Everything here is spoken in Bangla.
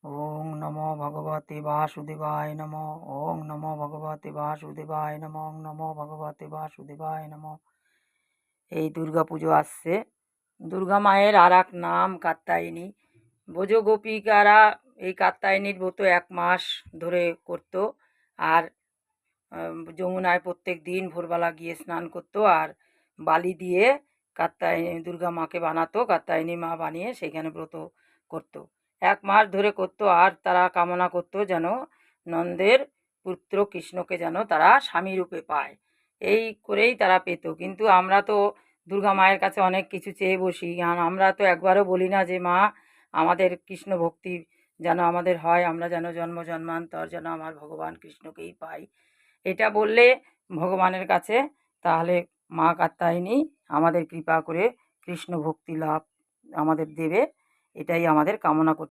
ওং নমো ভগবতে বাসুদেবায় নমঃ। ওং নমো ভগবতে বাসুদেবায় নমঃ। ওং নমো ভগবতে বাসুদেবায় নমঃ। এই দুর্গা পুজো আসছে। দুর্গা মায়ের আর এক নাম কাত্যায়নী। ব্রজ গোপিকারা এই কাত্যায়নীর ব্রত 1 মাস ধরে করত। আর যমুনায় প্রত্যেক দিন ভোরবেলা গিয়ে স্নান করত আর বালি দিয়ে কাত্যায়নী দুর্গা মাকে বানাতো, কাত্যায়নী মা বানিয়ে সেখানে ব্রত করত। 1 মাস ধরে করত আর তারা কামনা করত যেন নন্দের পুত্র কৃষ্ণকে যেন তারা স্বামী রূপে পায়। এই করেই তারা পেত। কিন্তু আমরা তো দুর্গা মায়ের কাছে অনেক কিছু চেয়ে বসি। আর আমরা তো একবারও বলি না যে মা আমাদের কৃষ্ণ ভক্তি যেন আমাদের হয়, আমরা যেন জন্ম জন্মান্তর যেন আমার ভগবান কৃষ্ণকেই পাই। এটা বললে ভগবানের কাছে তাহলে মা কাত্যায়নী আমাদের কৃপা করে কৃষ্ণ ভক্তি লাভ আমাদের দেবে। এটাই আমাদের কামনা করতে